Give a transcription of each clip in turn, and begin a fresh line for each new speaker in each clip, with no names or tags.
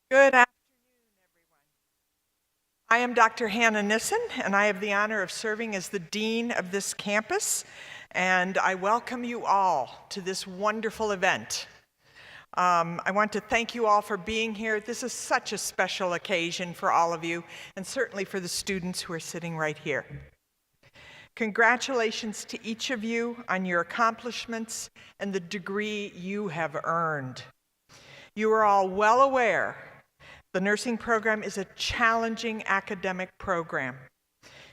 Good afternoon, everyone. I am Dr. Hannah Nissen, and I have the honor of serving as the dean of this campus, and I welcome you all to this wonderful event. I want to thank you all for being here. This is such a special occasion for all of you, and certainly for the students who are sitting right here. Congratulations to each of you on your accomplishments and the degree you have earned. You are all well aware the nursing program is a challenging academic program.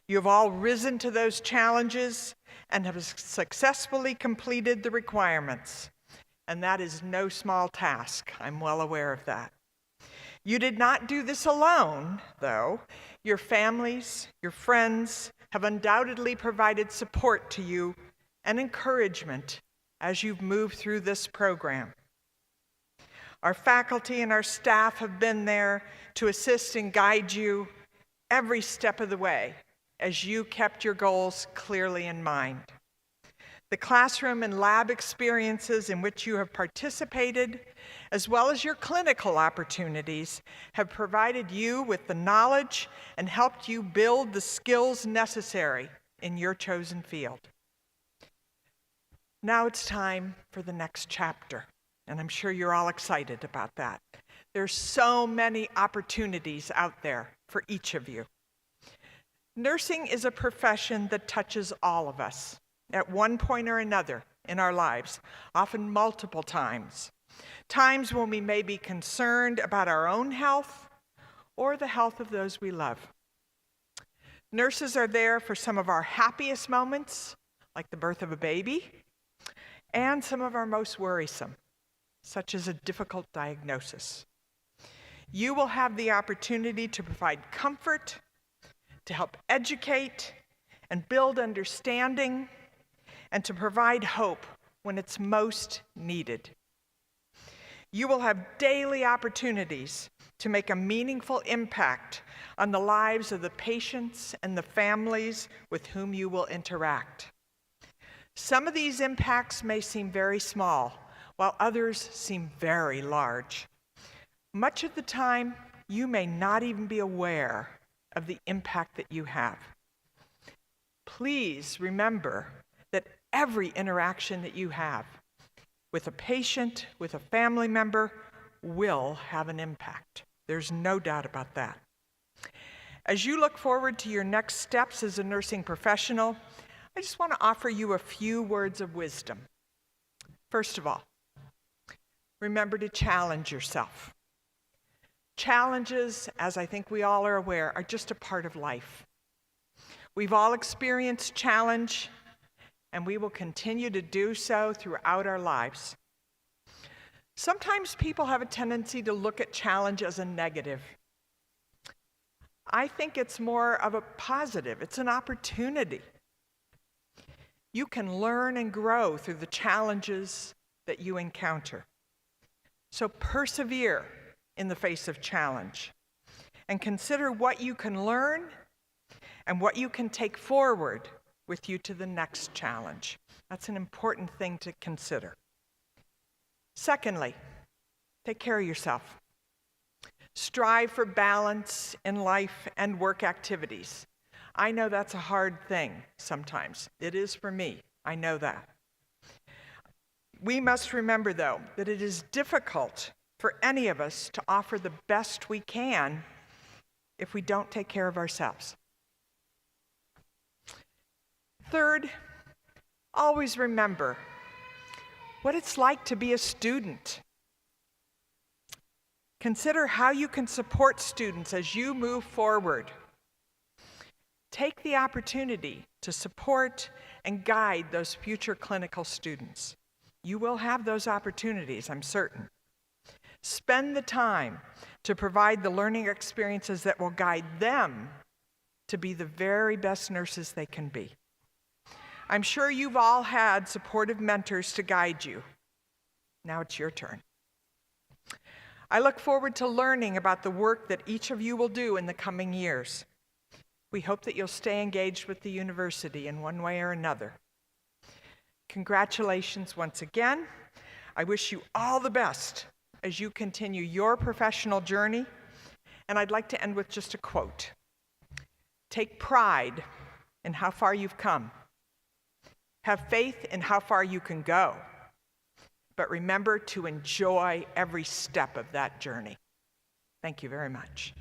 You have all risen to those challenges and have successfully completed the requirements. And that is no small task. I'm well aware of that. You did not do this alone, though. Your families, your friends have undoubtedly provided support to you and encouragement as you've moved through this program. Our faculty and our staff have been there to assist and guide you every step of the way as you kept your goals clearly in mind. The classroom and lab experiences in which you have participated, as well as your clinical opportunities, have provided you with the knowledge and helped you build the skills necessary in your chosen field. Now it's time for the next chapter. And I'm sure you're all excited about that. There's so many opportunities out there for each of you. Nursing is a profession that touches all of us at one point or another in our lives, often multiple times. Times when we may be concerned about our own health or the health of those we love. Nurses are there for some of our happiest moments, like the birth of a baby, and some of our most worrisome, such as a difficult diagnosis. You will have the opportunity to provide comfort, to help educate and build understanding, and to provide hope when it's most needed. You will have daily opportunities to make a meaningful impact on the lives of the patients and the families with whom you will interact. Some of these impacts may seem very small, while others seem very large. Much of the time, you may not even be aware of the impact that you have. Please remember that every interaction that you have with a patient, with a family member, will have an impact. There's no doubt about that. As you look forward to your next steps as a nursing professional, I just want to offer you a few words of wisdom. First of all, remember to challenge yourself. Challenges, as I think we all are aware, are just a part of life. We've all experienced challenge, and we will continue to do so throughout our lives. Sometimes people have a tendency to look at challenge as a negative. I think it's more of a positive. It's an opportunity. You can learn and grow through the challenges that you encounter. So persevere in the face of challenge and consider what you can learn and what you can take forward with you to the next challenge. That's an important thing to consider. Secondly, take care of yourself. Strive for balance in life and work activities. I know that's a hard thing sometimes. It is for me. I know that. We must remember, though, that it is difficult for any of us to offer the best we can if we don't take care of ourselves. Third, always remember what it's like to be a student. Consider how you can support students as you move forward. Take the opportunity to support and guide those future clinical students. You will have those opportunities, I'm certain. Spend the time to provide the learning experiences that will guide them to be the very best nurses they can be. I'm sure you've all had supportive mentors to guide you. Now it's your turn. I look forward to learning about the work that each of you will do in the coming years. We hope that you'll stay engaged with the university in one way or another. Congratulations once again. I wish you all the best as you continue your professional journey. And I'd like to end with just a quote. Take pride in how far you've come. Have faith in how far you can go. But remember to enjoy every step of that journey. Thank you very much.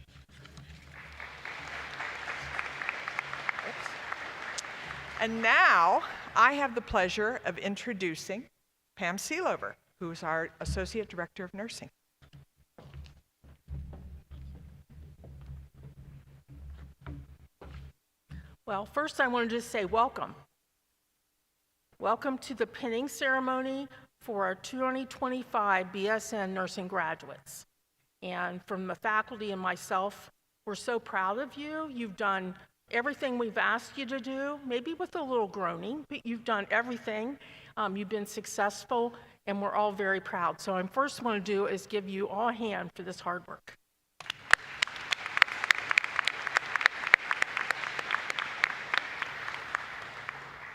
And now, I have the pleasure of introducing Pam Seelover, who is our Associate Director of Nursing.
Well, first I wanted to say welcome. Welcome to the pinning ceremony for our 2025 BSN nursing graduates. And from the faculty and myself, we're so proud of you. You've done everything we've asked you to do, maybe with a little groaning, but you've done everything. You've been successful, and we're all very proud. So I first want to do is give you all a hand for this hard work.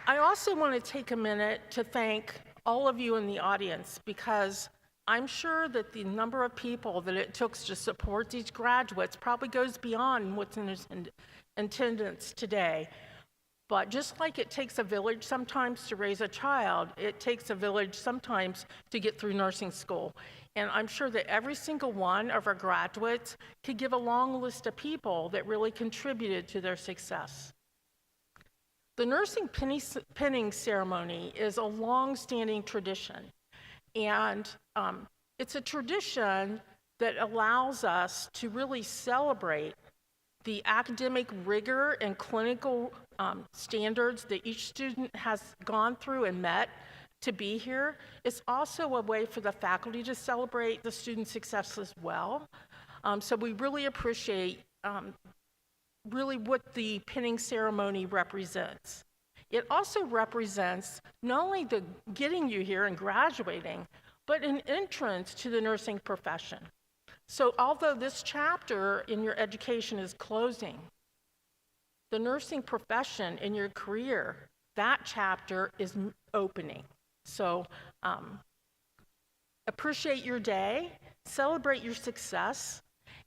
I also want to take a minute to thank all of you in the audience, because I'm sure that the number of people that it took to support these graduates probably goes beyond what's in attendance today. But just like it takes a village sometimes to raise a child, it takes a village sometimes to get through nursing school. And I'm sure that every single one of our graduates could give a long list of people that really contributed to their success. The nursing pinning ceremony is a long-standing tradition, and it's a tradition that allows us to really celebrate the academic rigor and clinical standards that each student has gone through and met to be here. It's also a way for the faculty to celebrate the student success as well. So we really appreciate really what the pinning ceremony represents. It also represents not only the getting you here and graduating, but an entrance to the nursing profession. So although this chapter in your education is closing, the nursing profession in your career, that chapter is opening. So appreciate your day, celebrate your success,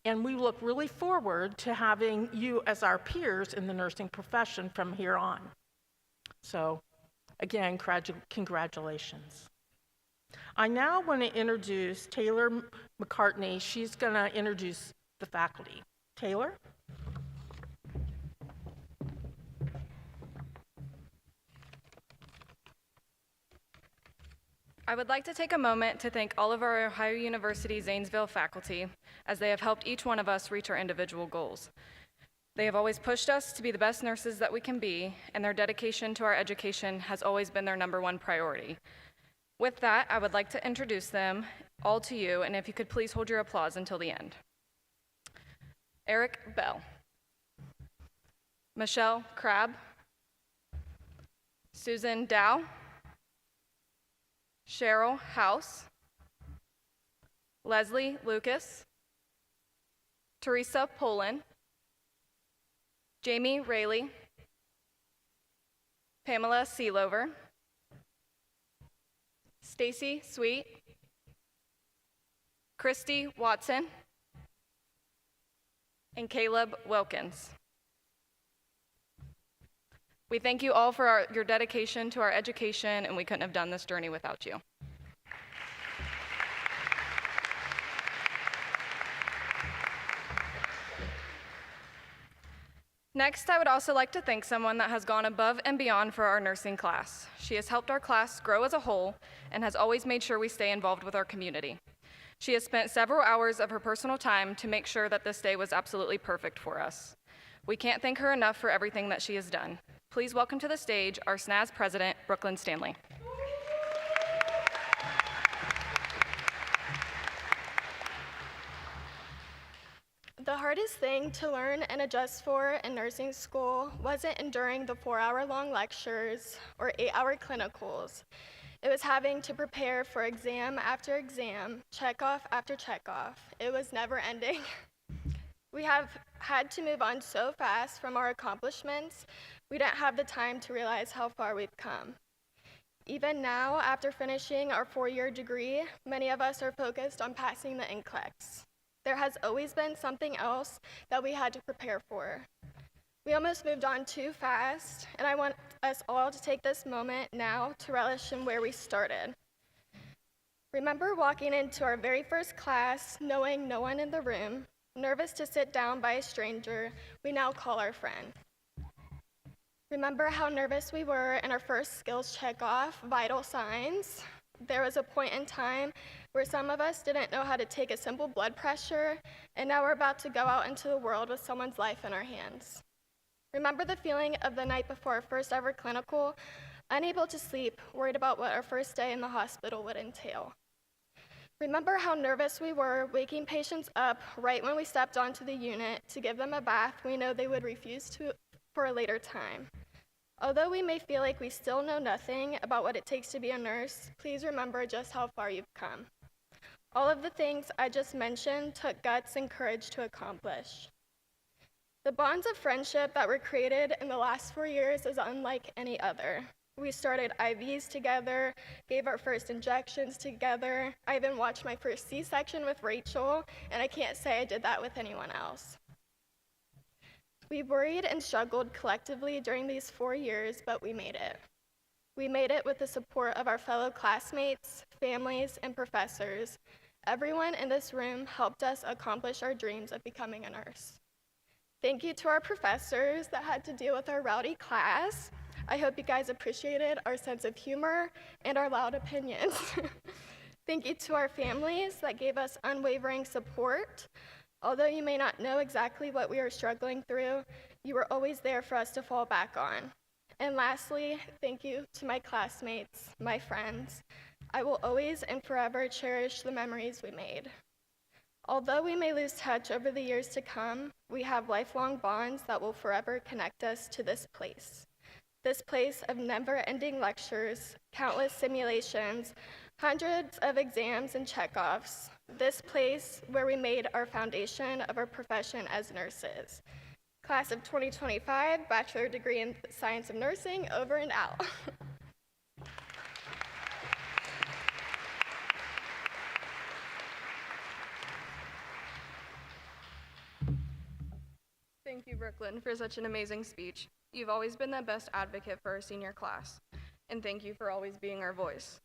and we look really forward to having you as our peers in the nursing profession from here on. So again, congratulations. I now want to introduce Taylor McCartney. She's going to introduce the faculty. Taylor?
I would like to take a moment to thank all of our Ohio University Zanesville faculty, as they have helped each one of us reach our individual goals. They have always pushed us to be the best nurses that we can be, and their dedication to our education has always been their #1 priority. With that, I would like to introduce them all to you, and if you could please hold your applause until the end. Eric Bell, Michelle Crabb, Susan Dow, Cheryl House, Leslie Lucas, Teresa Poland, Jamie Rayleigh, Pamela Seelover, Stacy Sweet, Christy Watson, and Caleb Wilkins. We thank you all for your dedication to our education, and we couldn't have done this journey without you. Next, I would also like to thank someone that has gone above and beyond for our nursing class. She has helped our class grow as a whole and has always made sure we stay involved with our community. She has spent several hours of her personal time to make sure that this day was absolutely perfect for us. We can't thank her enough for everything that she has done. Please welcome to the stage our SNAS president, Brooklyn Stanley.
The hardest thing to learn and adjust for in nursing school wasn't enduring the 4-hour-long lectures or 8-hour clinicals. It was having to prepare for exam after exam, check-off after check-off. It was never ending. We have had to move on so fast from our accomplishments, we didn't have the time to realize how far we've come. Even now, after finishing our 4-year degree, many of us are focused on passing the NCLEX. There has always been something else that we had to prepare for. We almost moved on too fast, and I want us all to take this moment now to relish in where we started. Remember walking into our very first class, knowing no one in the room, nervous to sit down by a stranger we now call our friend. Remember how nervous we were in our first skills check-off, vital signs? There was a point in time where some of us didn't know how to take a simple blood pressure, and now we're about to go out into the world with someone's life in our hands. Remember the feeling of the night before our first ever clinical, unable to sleep, worried about what our first day in the hospital would entail. Remember how nervous we were waking patients up right when we stepped onto the unit to give them a bath we know they would refuse to for a later time. Although we may feel like we still know nothing about what it takes to be a nurse, please remember just how far you've come. All of the things I just mentioned took guts and courage to accomplish. The bonds of friendship that were created in the last 4 years is unlike any other. We started IVs together, gave our first injections together. I even watched my first C-section with Rachel, and I can't say I did that with anyone else. We worried and struggled collectively during these 4 years, but we made it. We made it with the support of our fellow classmates, families, and professors. Everyone in this room helped us accomplish our dreams of becoming a nurse. Thank you to our professors that had to deal with our rowdy class. I hope you guys appreciated our sense of humor and our loud opinions. Thank you to our families that gave us unwavering support. Although you may not know exactly what we are struggling through, you were always there for us to fall back on. And lastly, thank you to my classmates, my friends. I will always and forever cherish the memories we made. Although we may lose touch over the years to come, we have lifelong bonds that will forever connect us to this place of never-ending lectures, countless simulations, hundreds of exams and checkoffs, this place where we made our foundation of our profession as nurses. Class of 2025, bachelor degree in science of nursing, over and out.
Thank you, Brooklyn, for such an amazing speech. You've always been the best advocate for our senior class, and thank you for always being our voice.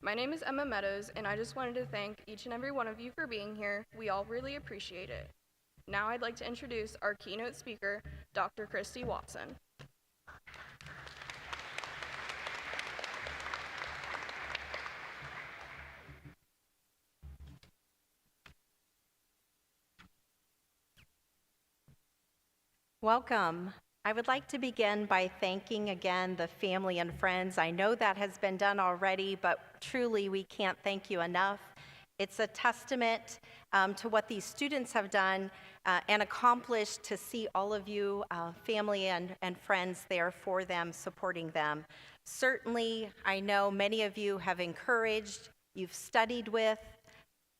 My name is Emma Meadows, and I just wanted to thank each and every one of you for being here. We all really appreciate it. Now I'd like to introduce our keynote speaker, Dr. Christy Watson.
Welcome. I would like to begin by thanking again the family and friends. I know that has been done already, but truly we can't thank you enough. It's a testament to what these students have done and accomplished to see all of you, family and friends there for them, supporting them. Certainly, I know many of you have encouraged, you've studied with,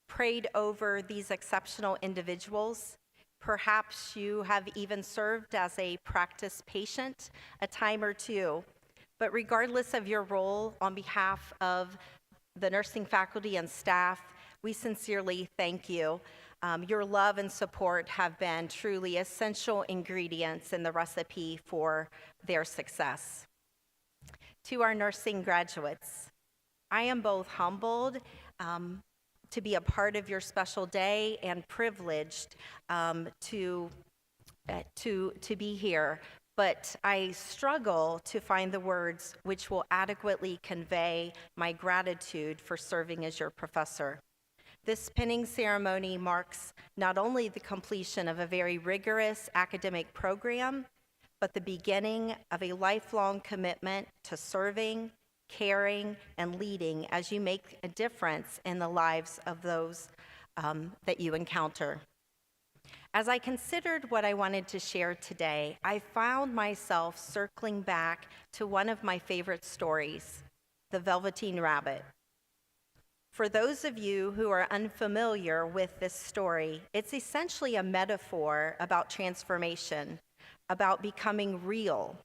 prayed over these exceptional individuals. Perhaps you have even served as a practice patient a time or two. But regardless of your role, on behalf of the nursing faculty and staff, we sincerely thank you. Your love and support have been truly essential ingredients in the recipe for their success. To our nursing graduates, I am both humbled to be a part of your special day and privileged to be here, but I struggle to find the words which will adequately convey my gratitude for serving as your professor. This pinning ceremony marks not only the completion of a very rigorous academic program, but the beginning of a lifelong commitment to serving, caring, and leading as you make a difference in the lives of those that you encounter. As I considered what I wanted to share today, I found myself circling back to one of my favorite stories, the Velveteen Rabbit. For those of you who are unfamiliar with this story, it's essentially a metaphor about transformation, about becoming real.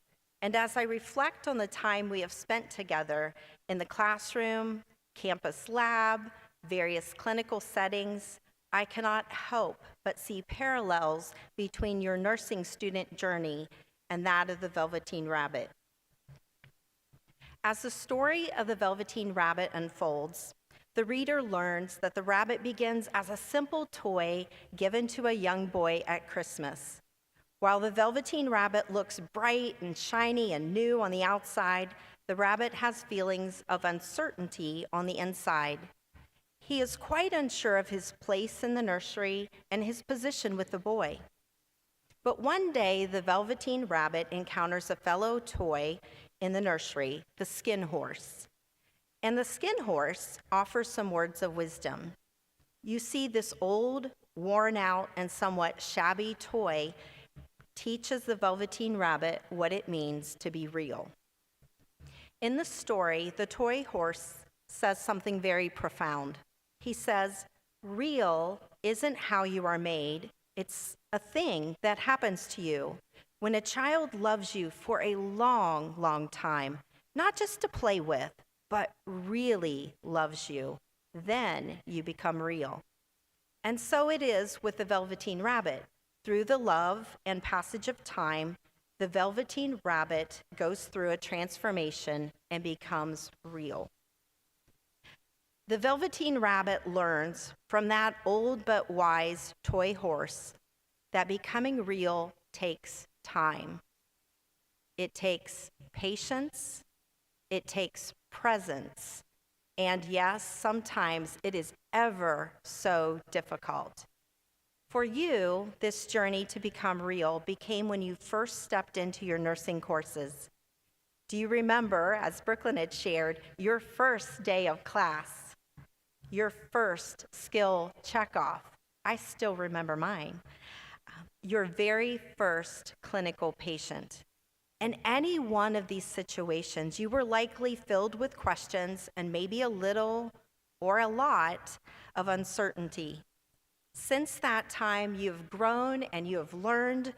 And as I reflect on the time we have spent together in the classroom, campus lab, various clinical settings, I cannot help but see parallels between your nursing student journey and that of the Velveteen Rabbit. As the story of the Velveteen Rabbit unfolds, the reader learns that the rabbit begins as a simple toy given to a young boy at Christmas. While the Velveteen Rabbit looks bright and shiny and new on the outside, the rabbit has feelings of uncertainty on the inside. He is quite unsure of his place in the nursery and his position with the boy. But one day, the Velveteen Rabbit encounters a fellow toy in the nursery, the Skin Horse. And the Skin Horse offers some words of wisdom. You see, this old, worn out, and somewhat shabby toy teaches the Velveteen Rabbit what it means to be real. In the story, the toy horse says something very profound. He says, real isn't how you are made, it's a thing that happens to you. When a child loves you for a long, long time, not just to play with, but really loves you, then you become real. And so it is with the Velveteen Rabbit. Through the love and passage of time, the Velveteen Rabbit goes through a transformation and becomes real. The Velveteen Rabbit learns from that old but wise toy horse that becoming real takes time. It takes patience, it takes presence, and yes, sometimes it is ever so difficult. For you, this journey to become real became when you first stepped into your nursing courses. Do you remember, as Brooklyn had shared, your first day of class, your first skill checkoff? I still remember mine. Your very first clinical patient. In any one of these situations, you were likely filled with questions and maybe a little or a lot of uncertainty. Since that time, you've grown and you have learned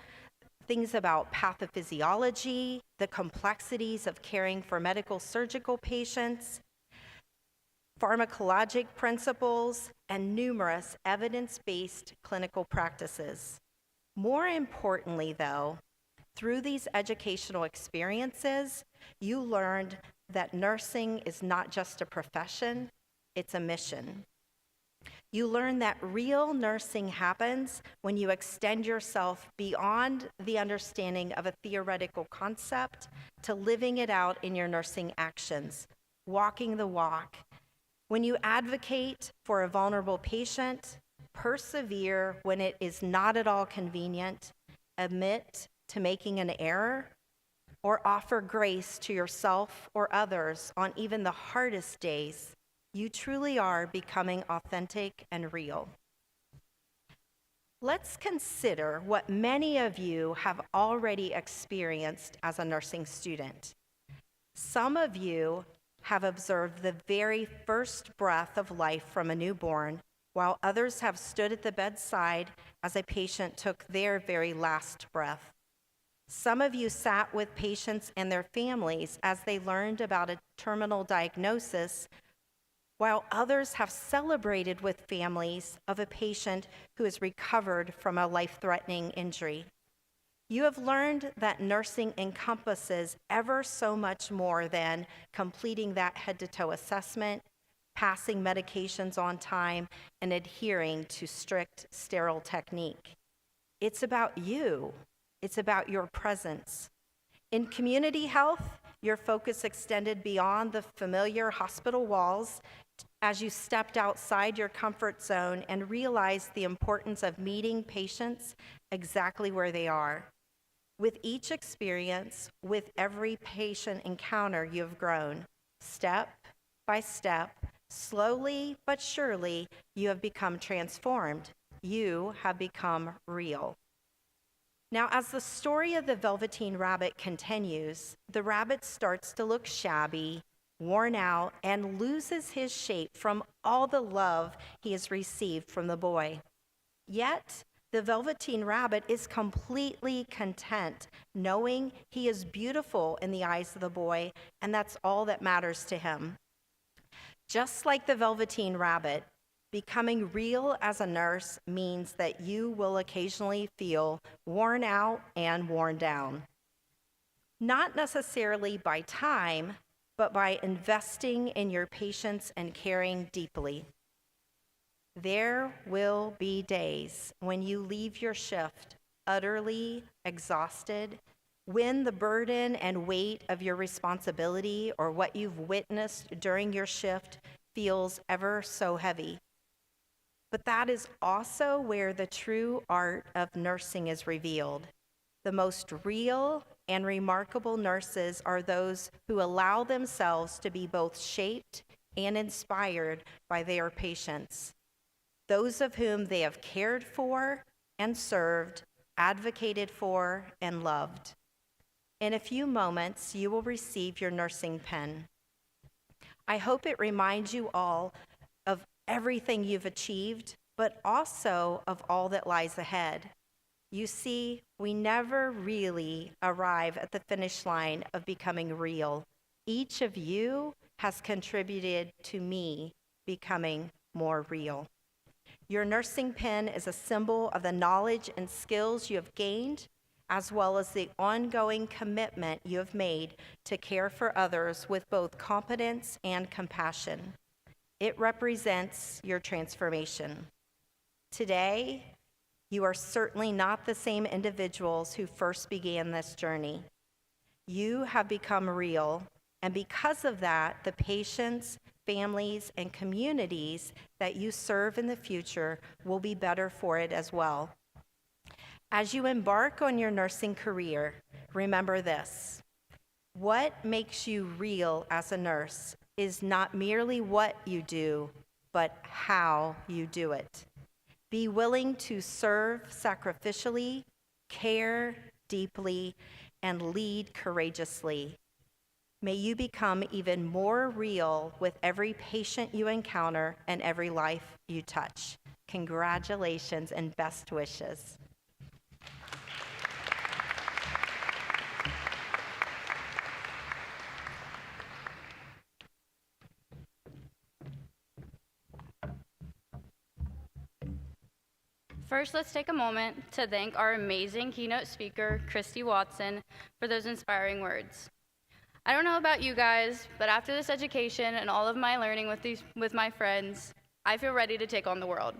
things about pathophysiology, the complexities of caring for medical surgical patients, pharmacologic principles, and numerous evidence-based clinical practices. More importantly, though, through these educational experiences, you learned that nursing is not just a profession, it's a mission. You learn that real nursing happens when you extend yourself beyond the understanding of a theoretical concept to living it out in your nursing actions, walking the walk. When you advocate for a vulnerable patient, persevere when it is not at all convenient, admit to making an error, or offer grace to yourself or others on even the hardest days, you truly are becoming authentic and real. Let's consider what many of you have already experienced as a nursing student. Some of you have observed the very first breath of life from a newborn, while others have stood at the bedside as a patient took their very last breath. Some of you sat with patients and their families as they learned about a terminal diagnosis, while others have celebrated with families of a patient who has recovered from a life-threatening injury. You have learned that nursing encompasses ever so much more than completing that head-to-toe assessment, passing medications on time, and adhering to strict sterile technique. It's about you. It's about your presence. In community health, your focus extended beyond the familiar hospital walls as you stepped outside your comfort zone and realized the importance of meeting patients exactly where they are. With each experience, with every patient encounter, you have grown. Step by step, slowly but surely, you have become transformed. You have become real. Now, as the story of the Velveteen Rabbit continues, the rabbit starts to look shabby, worn out, and loses his shape from all the love he has received from the boy. Yet, the Velveteen Rabbit is completely content, knowing he is beautiful in the eyes of the boy, and that's all that matters to him. Just like the Velveteen Rabbit, becoming real as a nurse means that you will occasionally feel worn out and worn down. Not necessarily by time, but by investing in your patients and caring deeply. There will be days when you leave your shift utterly exhausted, when the burden and weight of your responsibility or what you've witnessed during your shift feels ever so heavy. But that is also where the true art of nursing is revealed. The most real and remarkable nurses are those who allow themselves to be both shaped and inspired by their patients, those of whom they have cared for and served, advocated for and loved. In a few moments, you will receive your nursing pen. I hope it reminds you all of everything you've achieved, but also of all that lies ahead. You see, we never really arrive at the finish line of becoming real. Each of you has contributed to me becoming more real. Your nursing pen is a symbol of the knowledge and skills you have gained, as well as the ongoing commitment you have made to care for others with both competence and compassion. It represents your transformation. Today, you are certainly not the same individuals who first began this journey. You have become real, and because of that, the patients, families, and communities that you serve in the future will be better for it as well. As you embark on your nursing career, remember this: what makes you real as a nurse is not merely what you do, but how you do it. Be willing to serve sacrificially, care deeply, and lead courageously. May you become even more real with every patient you encounter and every life you touch. Congratulations and best wishes.
First, let's take a moment to thank our amazing keynote speaker, Christy Watson, for those inspiring words. I don't know about you guys, but after this education and all of my learning with my friends, I feel ready to take on the world.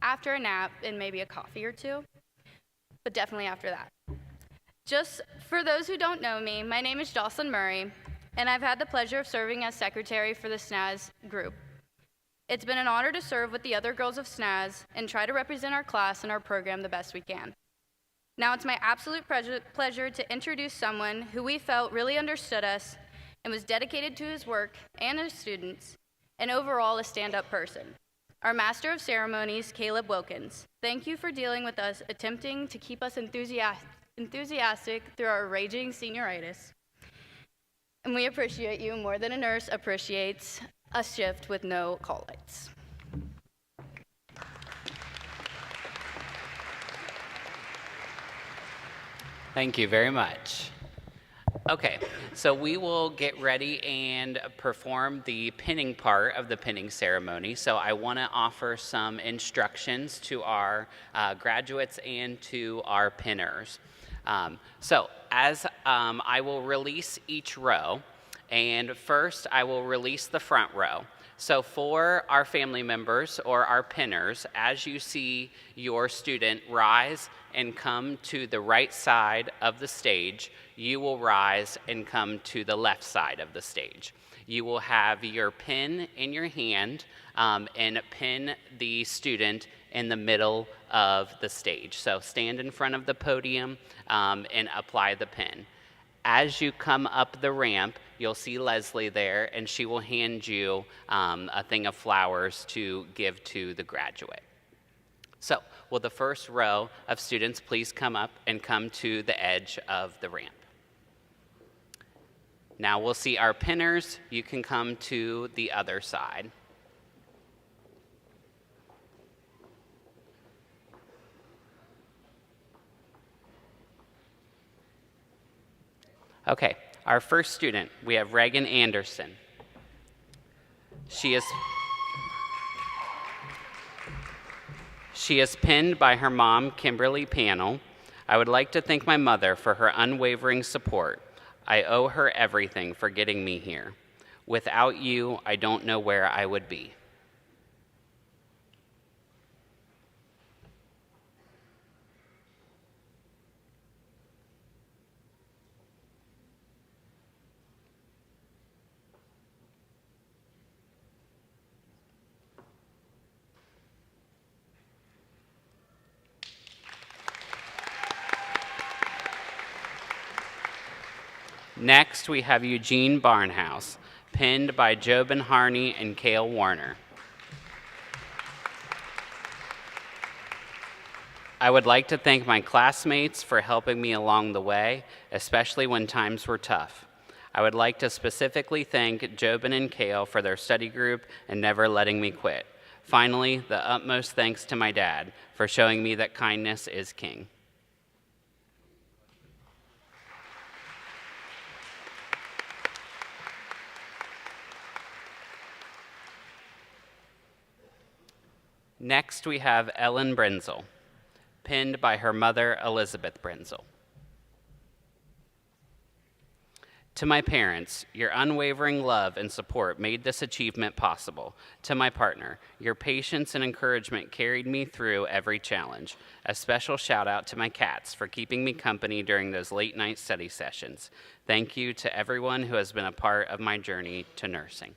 After a nap and maybe a coffee or two, but definitely after that. Just for those who don't know me, my name is Jocelyn Murray, and I've had the pleasure of serving as secretary for the SNAS group. It's been an honor to serve with the other girls of SNAS and try to represent our class and our program the best we can. Now it's my absolute pleasure to introduce someone who we felt really understood us and was dedicated to his work and his students, and overall a stand-up person. Our Master of Ceremonies, Caleb Wilkins. Thank you for dealing with us, attempting to keep us enthusiastic through our raging senioritis. And we appreciate you more than a nurse appreciates a shift with no call lights.
Thank you very much. Okay, so we will get ready and perform the pinning part of the pinning ceremony. So I want to offer some instructions to our graduates and to our pinners. So as I will release each row, and first I will release the front row. So for our family members or our pinners, as you see your student rise and come to the right side of the stage, you will rise and come to the left side of the stage. You will have your pin in your hand and pin the student in the middle of the stage. So stand in front of the podium and apply the pin. As you come up the ramp, you'll see Leslie there, and she will hand you a thing of flowers to give to the graduate. So, will the first row of students please come up and come to the edge of the ramp? Now we'll see our pinners. You can come to the other side. Okay, our first student, we have Reagan Anderson. She is pinned by her mom, Kimberly Panel. I would like to thank my mother for her unwavering support. I owe her everything for getting me here. Without you, I don't know where I would be. Next, we have Eugene Barnhouse, pinned by Jobin Harney and Cale Warner. I would like to thank my classmates for helping me along the way, especially when times were tough. I would like to specifically thank Jobin and Cale for their study group and never letting me quit. Finally, the utmost thanks to my dad for showing me that kindness is king. Next, we have Ellen Brenzel, pinned by her mother, Elizabeth Brenzel. To my parents, your unwavering love and support made this achievement possible. To my partner, your patience and encouragement carried me through every challenge. A special shout out to my cats for keeping me company during those late night study sessions. Thank you to everyone who has been a part of my journey to nursing.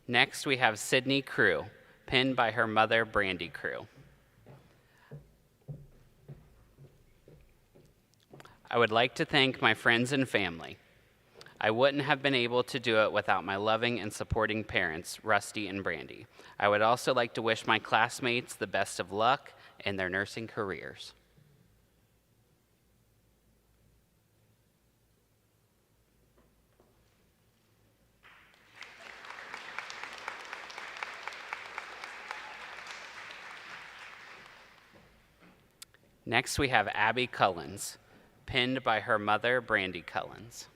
Next, we have Sydney Crew, pinned by her mother, Brandy Crew. I would like to thank my friends and family. I wouldn't have been able to do it without my loving and supporting parents, Rusty and Brandy. I would also like to wish my classmates the best of luck in their nursing careers. Next, we have Abby Cullens, pinned by her mother, Brandy Cullens.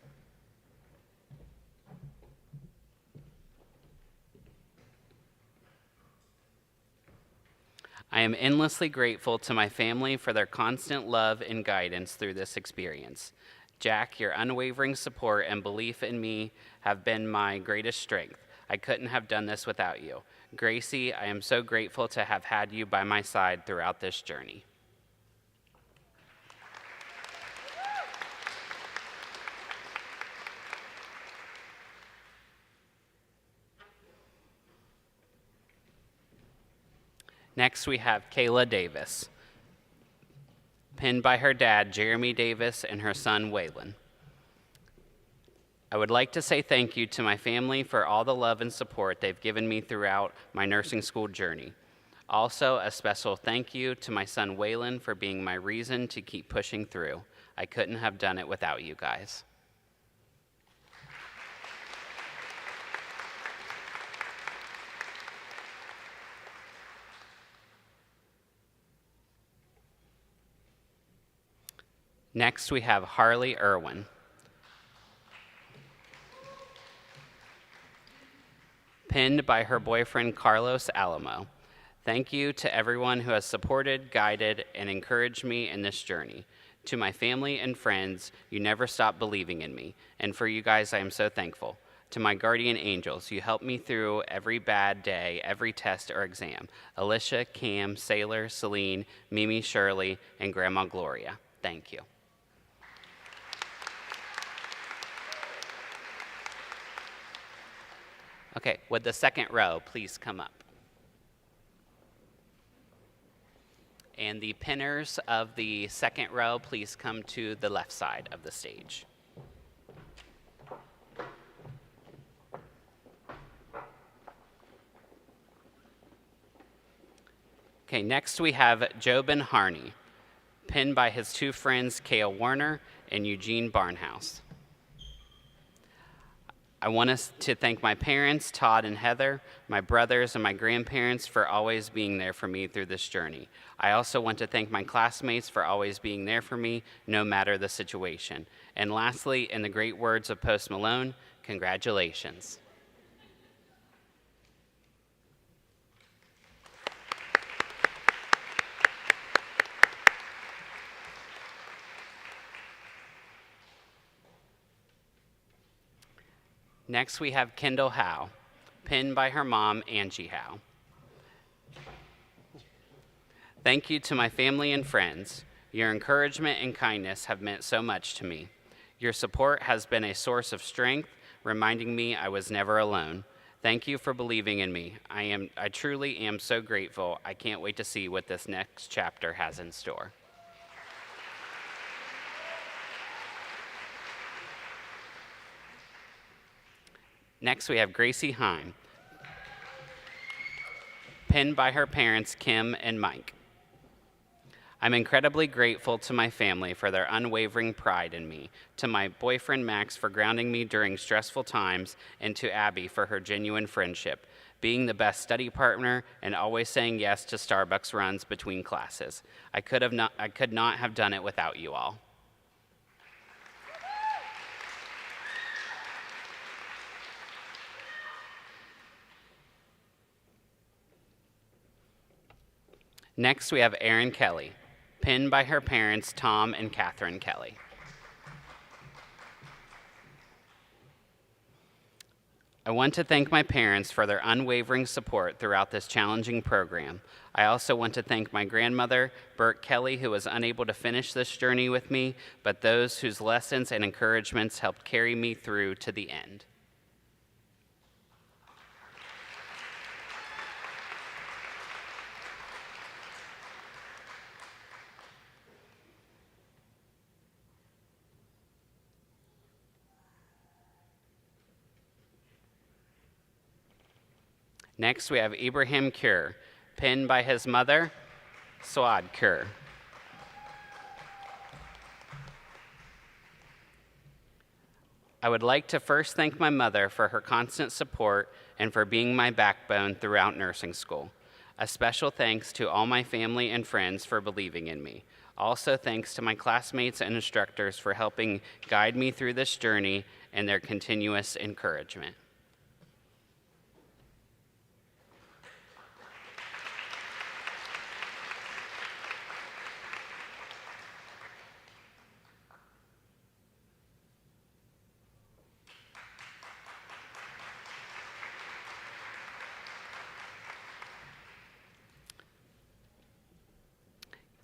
I am endlessly grateful to my family for their constant love and guidance through this experience. Jack, your unwavering support and belief in me have been my greatest strength. I couldn't have done this without you. Gracie, I am so grateful to have had you by my side throughout this journey. Next, we have Kayla Davis, pinned by her dad, Jeremy Davis, and her son, Waylon. I would like to say thank you to my family for all the love and support they've given me throughout my nursing school journey. Also, a special thank you to my son, Waylon, for being my reason to keep pushing through. I couldn't have done it without you guys. Next, we have Harley Irwin. Pinned by her boyfriend, Carlos Alamo. Thank you to everyone who has supported, guided, and encouraged me in this journey. To my family and friends, you never stopped believing in me, and for you guys, I am so thankful. To my guardian angels, you helped me through every bad day, every test or exam. Alicia, Cam, Sailor, Celine, Mimi, Shirley, and Grandma Gloria. Thank you. Okay, would the second row please come up? And the pinners of the second row, please come to the left side of the stage. Okay, next we have Jobin Harney, pinned by his two friends, Kale Warner and Eugene Barnhouse. I want us to thank my parents, Todd and Heather, my brothers, and my grandparents for always being there for me through this journey. I also want to thank my classmates for always being there for me, no matter the situation. And lastly, in the great words of Post Malone, congratulations. Next, we have Kendall Howe, pinned by her mom, Angie Howe. Thank you to my family and friends. Your encouragement and kindness have meant so much to me. Your support has been a source of strength, reminding me I was never alone. Thank you for believing in me. I truly am so grateful. I can't wait to see what this next chapter has in store. Next, we have Gracie Hine, pinned by her parents, Kim and Mike. I'm incredibly grateful to my family for their unwavering pride in me, to my boyfriend, Max, for grounding me during stressful times, and to Abby for her genuine friendship, being the best study partner, and always saying yes to Starbucks runs between classes. I could not have done it without you all. Next, we have Erin Kelly, pinned by her parents, Tom and Catherine Kelly. I want to thank my parents for their unwavering support throughout this challenging program. I also want to thank my grandmother, Bert Kelly, who was unable to finish this journey with me, but those whose lessons and encouragements helped carry me through to the end. Next, we have Ibrahim Kur, pinned by his mother, Swad Kur. I would like to first thank my mother for her constant support and for being my backbone throughout nursing school. A special thanks to all my family and friends for believing in me. Also, thanks to my classmates and instructors for helping guide me through this journey and their continuous encouragement.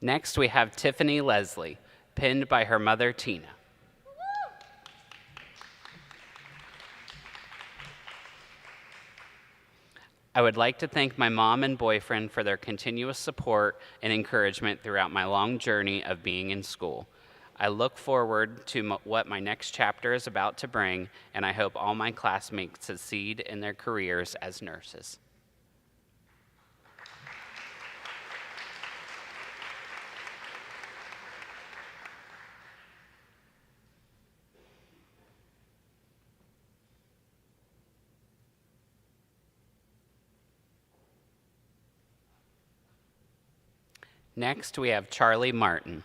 Next, we have Tiffany Leslie, pinned by her mother, Tina. I would like to thank my mom and boyfriend for their continuous support and encouragement throughout my long journey of being in school. I look forward to what my next chapter is about to bring, and I hope all my classmates succeed in their careers as nurses. Next, we have Charlie Martin,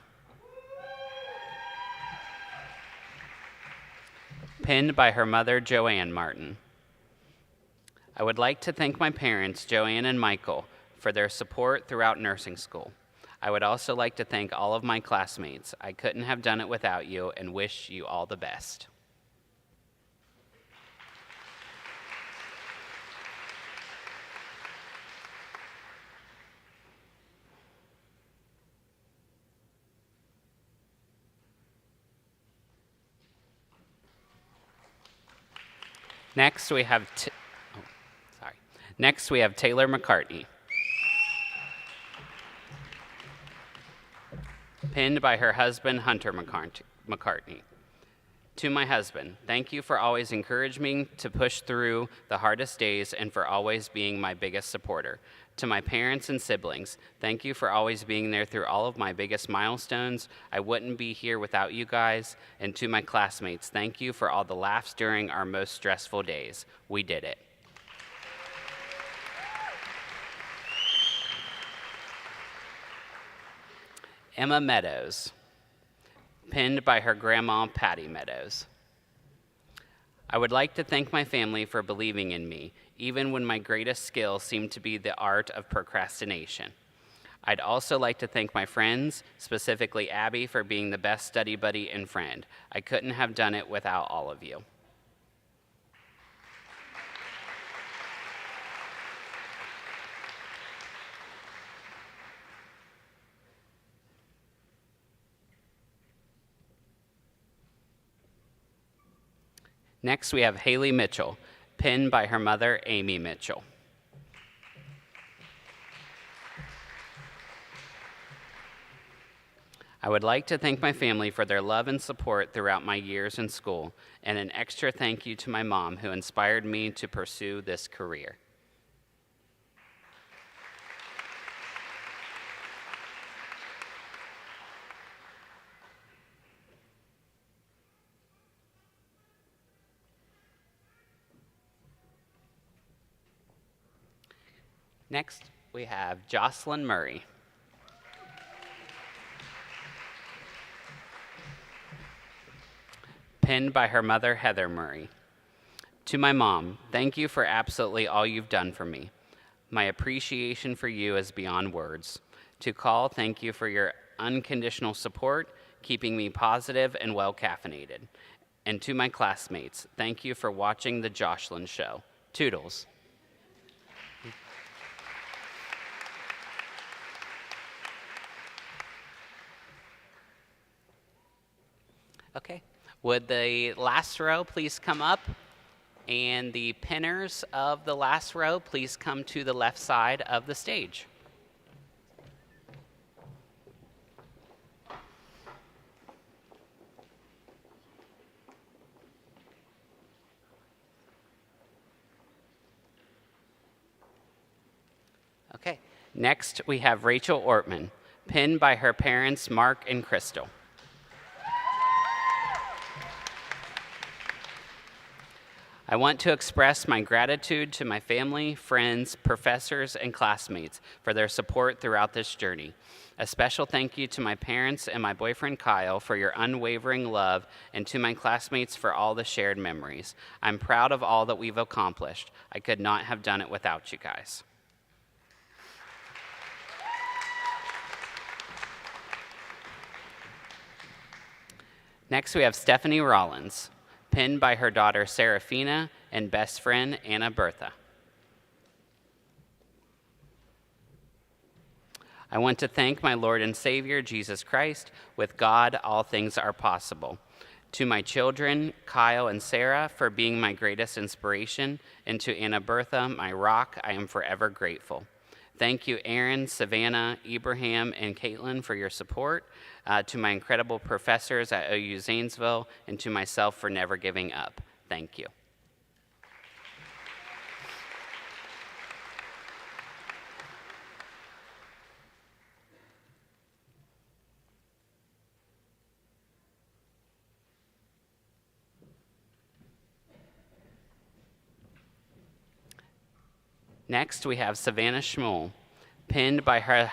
pinned by her mother, Joanne Martin. I would like to thank my parents, Joanne and Michael, for their support throughout nursing school. I would also like to thank all of my classmates. I couldn't have done it without you and wish you all the best. Next, we have Taylor McCartney, pinned by her husband, Hunter McCartney. To my husband, thank you for always encouraging me to push through the hardest days and for always being my biggest supporter. To my parents and siblings, thank you for always being there through all of my biggest milestones. I wouldn't be here without you guys. And to my classmates, thank you for all the laughs during our most stressful days. We did it. Emma Meadows, pinned by her grandma, Patty Meadows. I would like to thank my family for believing in me, even when my greatest skill seemed to be the art of procrastination. I'd also like to thank my friends, specifically Abby, for being the best study buddy and friend. I couldn't have done it without all of you. Next, we have Haley Mitchell, pinned by her mother, Amy Mitchell. I would like to thank my family for their love and support throughout my years in school, and an extra thank you to my mom, who inspired me to pursue this career. Next, we have Jocelyn Murray. Pinned by her mother, Heather Murray. To my mom, thank you for absolutely all you've done for me. My appreciation for you is beyond words. To Call, thank you for your unconditional support, keeping me positive and well caffeinated. And to my classmates, thank you for watching the Jocelyn Show. Toodles. Okay, would the last row please come up? And the pinners of the last row, please come to the left side of the stage. Okay, next we have Rachel Ortman, pinned by her parents, Mark and Crystal. I want to express my gratitude to my family, friends, professors, and classmates for their support throughout this journey. A special thank you to my parents and my boyfriend Kyle for your unwavering love, and to my classmates for all the shared memories. I'm proud of all that we've accomplished. I could not have done it without you guys. Next, we have Stephanie Rollins, pinned by her daughter Serafina and best friend Anna Bertha. I want to thank my Lord and Savior, Jesus Christ. With God, all things are possible. To my children, Kyle and Sarah, for being my greatest inspiration, and to Anna Bertha, my rock, I am forever grateful. Thank you, Aaron, Savannah, Ibrahim, and Caitlin for your support. To my incredible professors at OU Zanesville, and to myself for never giving up. Thank you. Next, we have Savannah Schmuel, pinned by her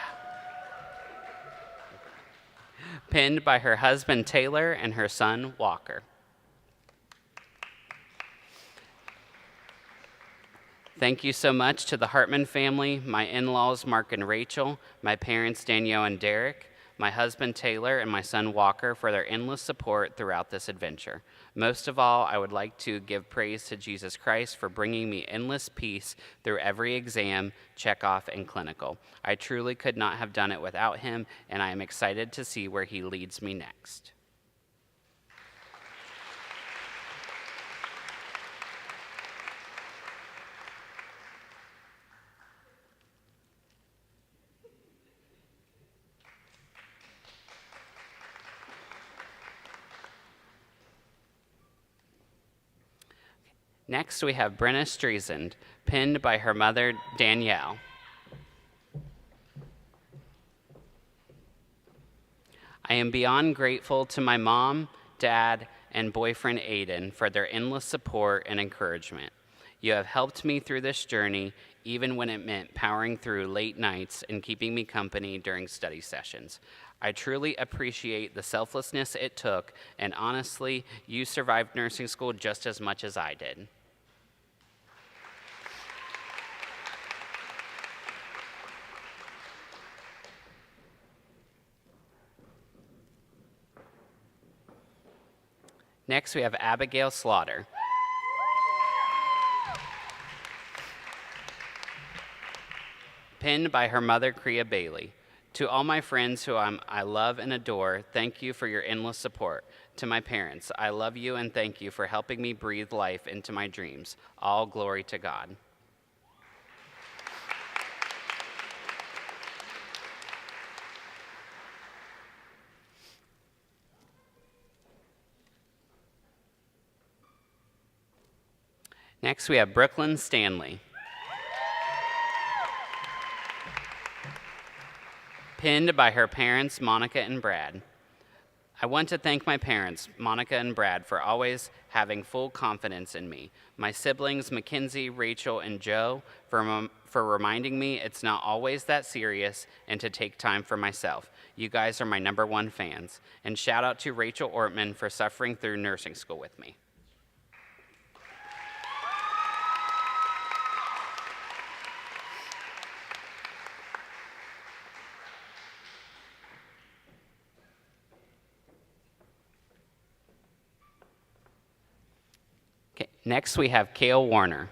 husband Taylor and her son Walker. Thank you so much to the Hartman family, my in-laws Mark and Rachel, my parents Danielle and Derek, my husband Taylor, and my son Walker for their endless support throughout this adventure. Most of all, I would like to give praise to Jesus Christ for bringing me endless peace through every exam, checkoff, and clinical. I truly could not have done it without him, and I am excited to see where he leads me next. Next, we have Brenna Streisand, pinned by her mother, Danielle. I am beyond grateful to my mom, dad, and boyfriend, Aiden, for their endless support and encouragement. You have helped me through this journey, even when it meant powering through late nights and keeping me company during study sessions. I truly appreciate the selflessness it took, and honestly, you survived nursing school just as much as I did. Next, we have Abigail Slaughter. Pinned by her mother, Kriya Bailey. To all my friends who I love and adore, thank you for your endless support. To my parents, I love you and thank you for helping me breathe life into my dreams. All glory to God. Next, we have Brooklyn Stanley. Pinned by her parents, Monica and Brad. I want to thank my parents, Monica and Brad, for always having full confidence in me. My siblings, Mackenzie, Rachel, and Joe, for reminding me it's not always that serious and to take time for myself. You guys are my #1 fans. And shout out to Rachel Ortman for suffering through nursing school with me. Next, we have Cale Warner,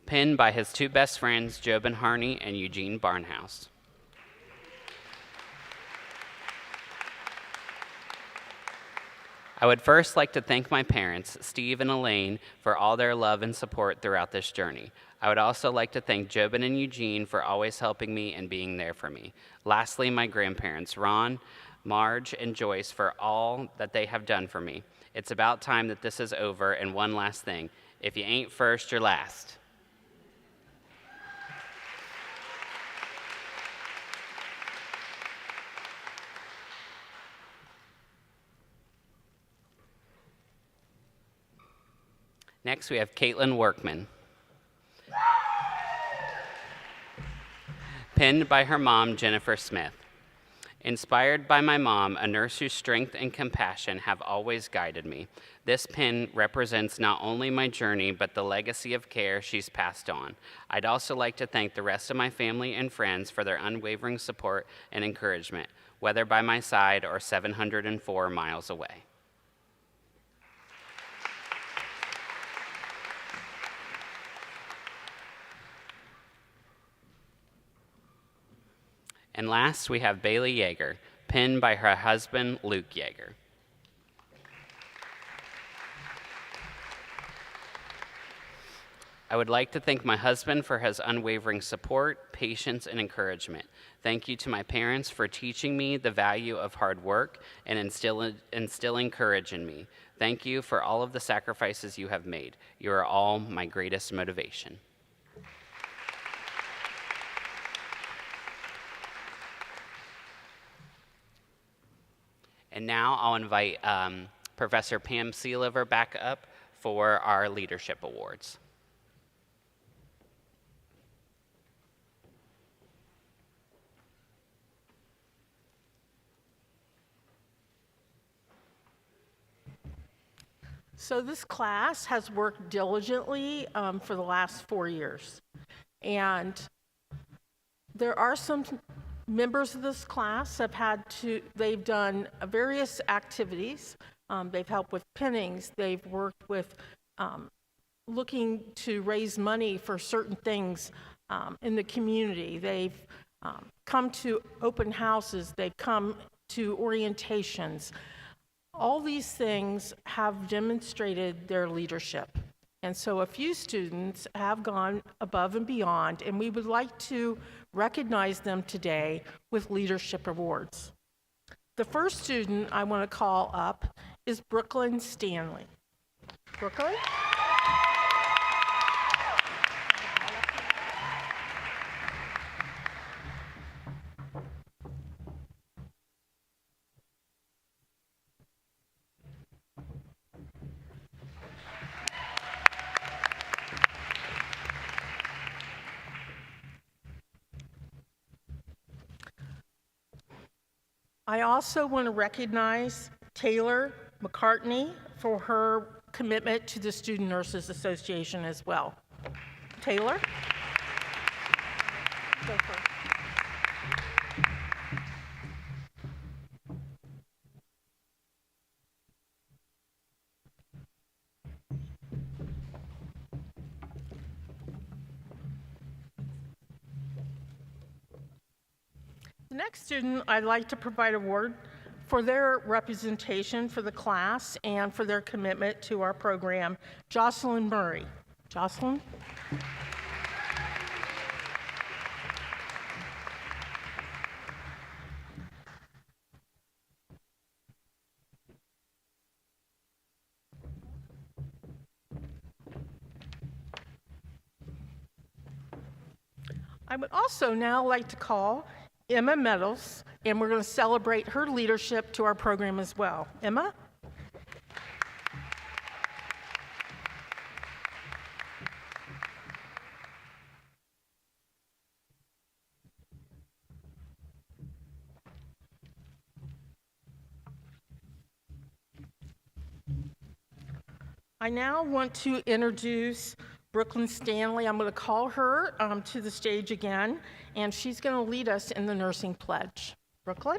pinned by his 2 best friends, Jobin Harney and Eugene Barnhouse. I would first like to thank my parents, Steve and Elaine, for all their love and support throughout this journey. I would also like to thank Jobin and Eugene for always helping me and being there for me. Lastly, my grandparents, Ron, Marge, and Joyce, for all that they have done for me. It's about time that this is over, and one last thing. If you ain't first, you're last. Next, we have Caitlin Workman. Pinned by her mom, Jennifer Smith. Inspired by my mom, a nurse whose strength and compassion have always guided me. This pin represents not only my journey, but the legacy of care she's passed on. I'd also like to thank the rest of my family and friends for their unwavering support and encouragement, whether by my side or 704 miles away. And last, we have Bailey Yeager, pinned by her husband, Luke Yeager. I would like to thank my husband for his unwavering support, patience, and encouragement. Thank you to my parents for teaching me the value of hard work and instilling courage in me. Thank you for all of the sacrifices you have made. You are all my greatest motivation. And now I'll invite Professor Pam Sealiver back up for our leadership awards.
So this class has worked diligently for the last 4 years. And there are some members of this class they've done various activities. They've helped with pinnings. They've worked with looking to raise money for certain things in the community. They've come to open houses. They've come to orientations. All these things have demonstrated their leadership. And so a few students have gone above and beyond, and we would like to recognize them today with leadership awards. The first student I want to call up is Brooklyn Stanley. Brooklyn? I also want to recognize Taylor McCartney for her commitment to the Student Nurses Association as well. Taylor? Go for it. The next student I'd like to provide an award for their representation for the class and for their commitment to our program, Jocelyn Murray. Jocelyn? I would also now like to call Emma Meadows, and we're going to celebrate her leadership to our program as well. Emma? I now want to introduce Brooklyn Stanley. I'm going to call her to the stage again, and she's going to lead us in the nursing pledge. Brooklyn?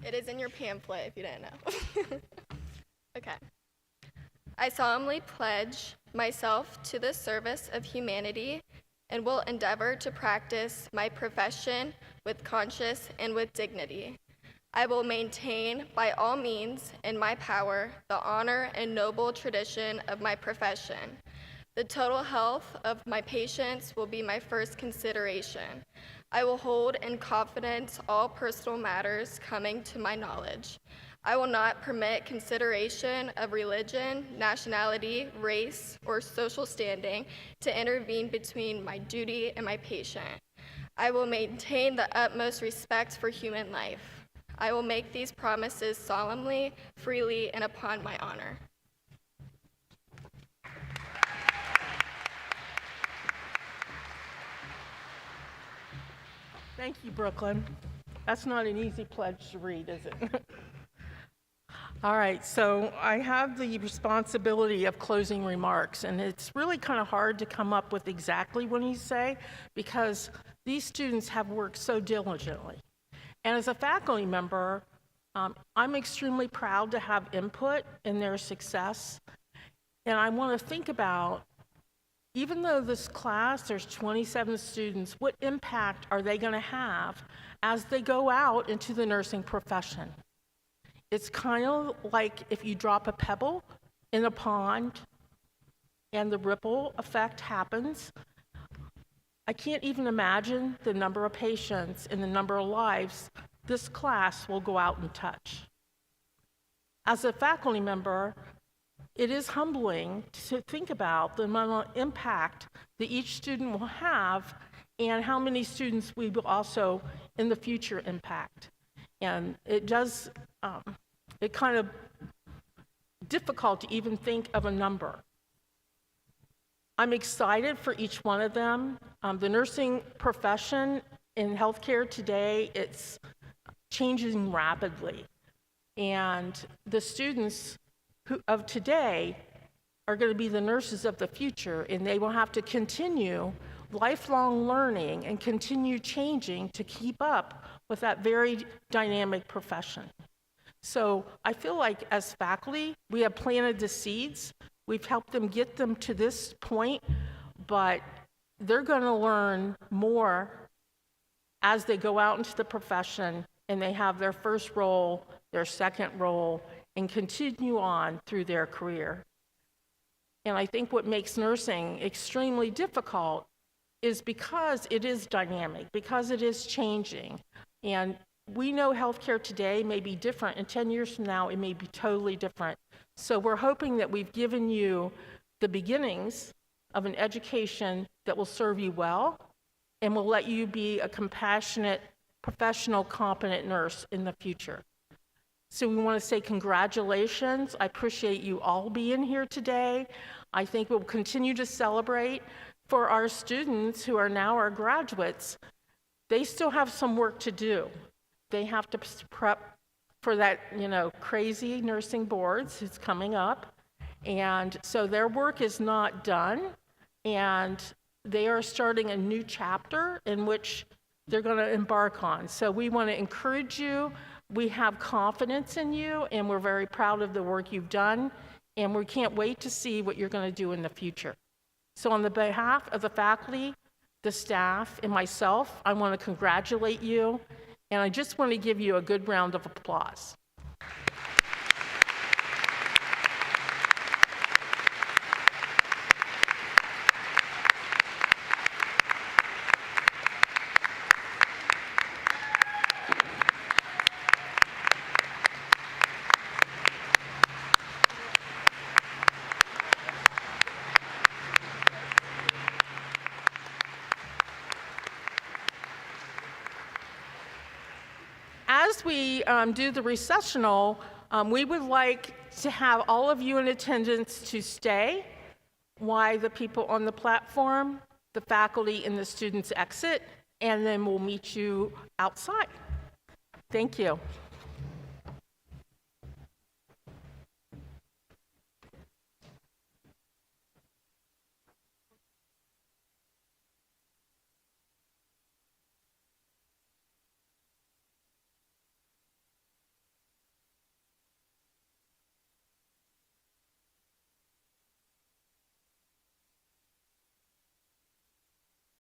It is in your pamphlet if you didn't know. Okay. I solemnly pledge myself to the service of humanity and will endeavor to practice my profession with conscience and with dignity. I will maintain by all means in my power the honor and noble tradition of my profession. The total health of my patients will be my first consideration. I will hold in confidence all personal matters coming to my knowledge. I will not permit consideration of religion, nationality, race, or social standing to intervene between my duty and my patient. I will maintain the utmost respect for human life. I will make these promises solemnly, freely, and upon my honor.
Thank you, Brooklyn. That's not an easy pledge to read, is it? All right, so I have the responsibility of closing remarks, and it's really kind of hard to come up with exactly what you say because these students have worked so diligently. And as a faculty member, I'm extremely proud to have input in their success. And I want to think about, even though this class, there's 27 students, what impact are they going to have as they go out into the nursing profession? It's kind of like if you drop a pebble in a pond and the ripple effect happens. I can't even imagine the number of patients and the number of lives this class will go out and touch. As a faculty member, it is humbling to think about the amount of impact that each student will have and how many students we will also in the future impact. And it does, it kind of difficult to even think of a number. I'm excited for each one of them. The nursing profession in healthcare today, it's changing rapidly. And the students of today are going to be the nurses of the future, and they will have to continue lifelong learning and continue changing to keep up with that very dynamic profession. So I feel like as faculty, we have planted the seeds. We've helped them get them to this point, but they're going to learn more as they go out into the profession and they have their first role, their second role, and continue on through their career. And I think what makes nursing extremely difficult is because it is dynamic, because it is changing. And we know healthcare today may be different, and 10 years from now, it may be totally different. So we're hoping that we've given you the beginnings of an education that will serve you well and will let you be a compassionate, professional, competent nurse in the future. So we want to say congratulations. I appreciate you all being here today. I think we'll continue to celebrate. For our students who are now our graduates, they still have some work to do. They have to prep for that, crazy nursing boards that's coming up. And so their work is not done. And they are starting a new chapter in which they're going to embark on. So we want to encourage you. We have confidence in you, and we're very proud of the work you've done, and we can't wait to see what you're going to do in the future. So on the behalf of the faculty, the staff, and myself, I want to congratulate you, and I just want to give you a good round of applause. As we do the recessional, we would like to have all of you in attendance to stay while the people on the platform, the faculty, and the students exit, and then we'll meet you outside. Thank you.